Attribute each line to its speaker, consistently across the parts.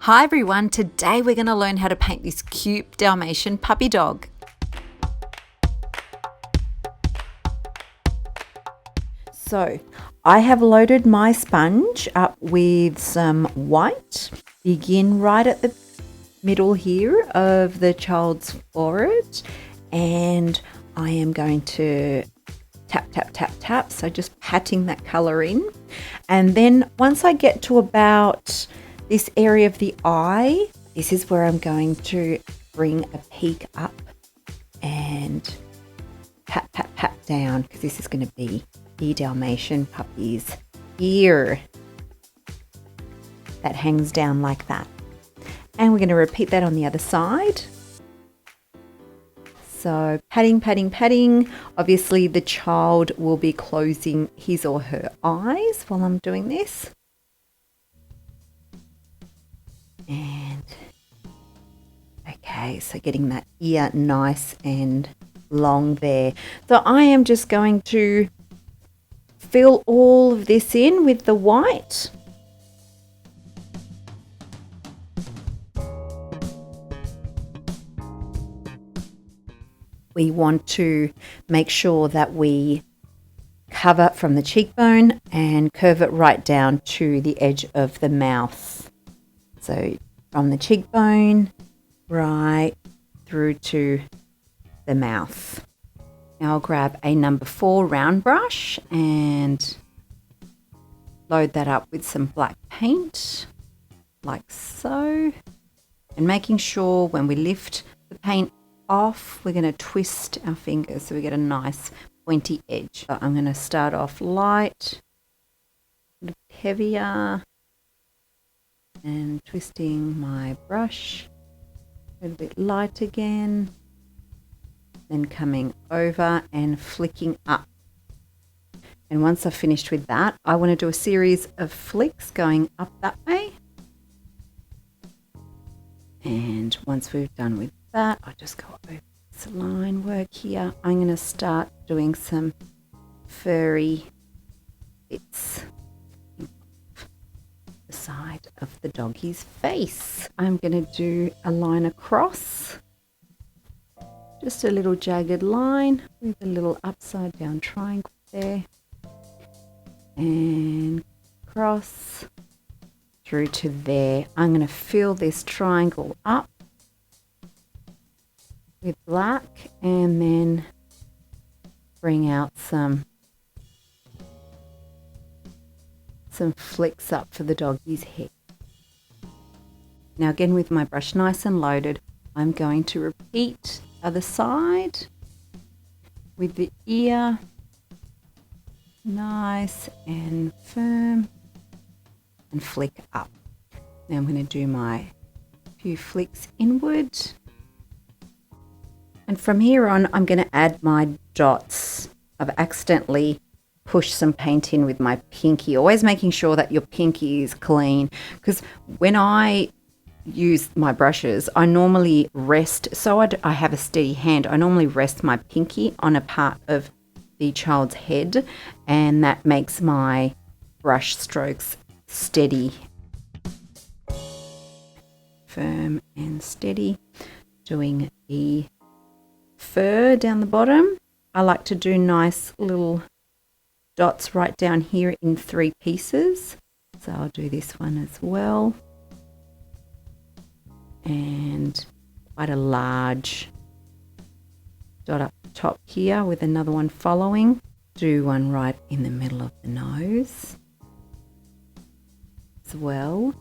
Speaker 1: Hi everyone, today we're going to learn how to paint this cute Dalmatian puppy dog. So I have loaded my sponge up with some white. Begin right at the middle here of the child's forehead, and I am going to tap, tap, tap, tap. So just patting that colour in. And then once I get to about this area of the eye, this is where I'm going to bring a peak up and pat, pat, pat down, because this is going to be the Dalmatian puppy's ear that hangs down like that. And we're going to repeat that on the other side. So patting, patting, patting. Obviously the child will be closing his or her eyes while I'm doing this. And okay, so getting that ear nice and long there. So I am just going to fill all of this in with the white. We want to make sure that we cover from the cheekbone and curve it right down to the edge of the mouth. So from the cheekbone right through to the mouth. Now I'll grab a number 4 round brush and load that up with some black paint like so. And making sure when we lift the paint off, we're going to twist our fingers so we get a nice pointy edge. So I'm going to start off light, a little bit heavier, and twisting my brush a little bit light again, then coming over and flicking up. And once I've finished with that, I want to do a series of flicks going up that way. And once we've done with that, I'll just go over this line work here. I'm going to start doing some furry bits the side of the doggy's face. I'm going to do a line across, just a little jagged line with a little upside down triangle there, and cross through to there. I'm going to fill this triangle up with black and then bring out some flicks up for the doggy's head. Now again, with my brush nice and loaded, I'm going to repeat the other side with the ear nice and firm and flick up. Now I'm going to do my few flicks inward. And from here on, I'm going to add my dots. I've accidentally pushed some paint in with my pinky, always making sure that your pinky is clean, because when I use my brushes, I normally rest, so I have a steady hand, I normally rest my pinky on a part of the child's head, and that makes my brush strokes steady, firm and steady. Doing the fur down the bottom, I like to do nice little dots right down here in 3 pieces. So I'll do this one as well. And quite a large dot up the top here with another one following. Do one right in the middle of the nose as well.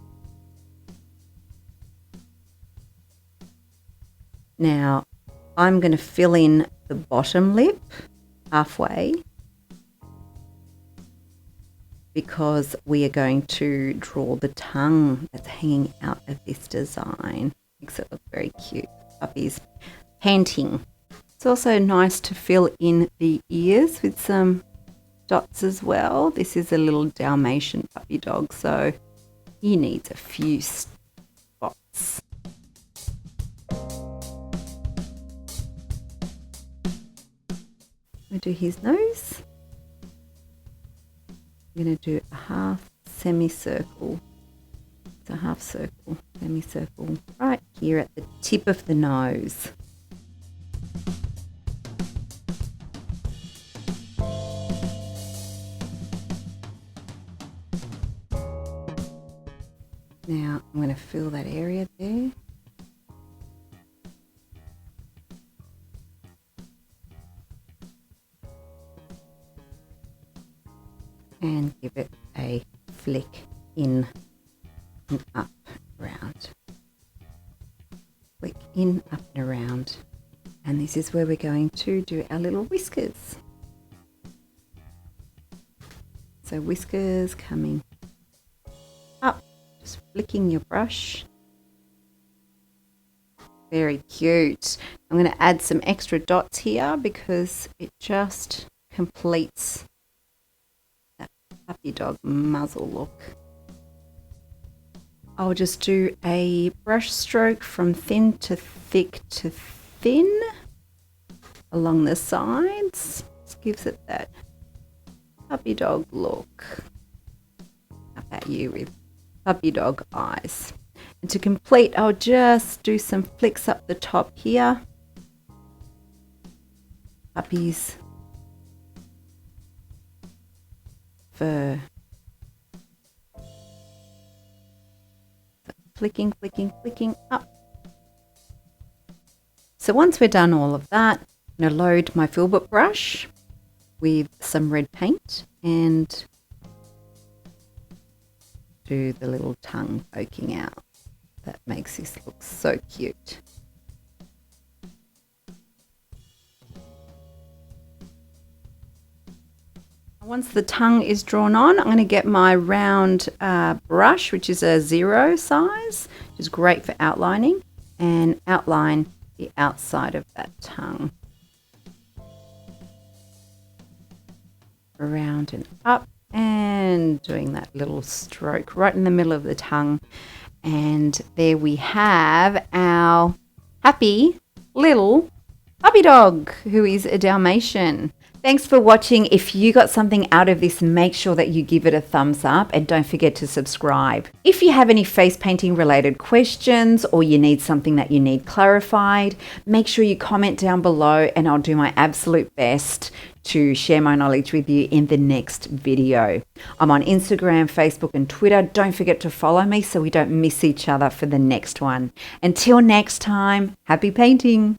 Speaker 1: Now I'm going to fill in the bottom lip halfway, because we are going to draw the tongue that's hanging out of this design. Makes it look very cute. Puppy's panting. It's also nice to fill in the ears with some dots as well. This is a little Dalmatian puppy dog, so he needs a few spots. We do his nose. I'm going to do a half semicircle a half circle, semicircle, right here at the tip of the nose. Now I'm going to fill that area there. And give it a flick in and up, around. Flick in, up and around. And this is where we're going to do our little whiskers. So whiskers coming up, just flicking your brush. Very cute. I'm going to add some extra dots here because it just completes that puppy dog muzzle look. I'll just do a brush stroke from thin to thick to thin along the sides. This gives it that puppy dog look. Up at you with puppy dog eyes. And to complete, I'll just do some flicks up the top here. Puppy's fur. Flicking, flicking, flicking up. So once we're done all of that, I'm going to load my filbert brush with some red paint and do the little tongue poking out. That makes this look so cute. Once the tongue is drawn on, I'm going to get my round brush, which is a 0 size, which is great for outlining, and outline the outside of that tongue. Around and up, and doing that little stroke right in the middle of the tongue. And there we have our happy little puppy dog who is a Dalmatian. Thanks for watching. If you got something out of this, make sure that you give it a thumbs up and don't forget to subscribe. If you have any face painting related questions or you need something that you need clarified, make sure you comment down below and I'll do my absolute best to share my knowledge with you in the next video. I'm on Instagram, Facebook and Twitter. Don't forget to follow me so we don't miss each other for the next one. Until next time, happy painting.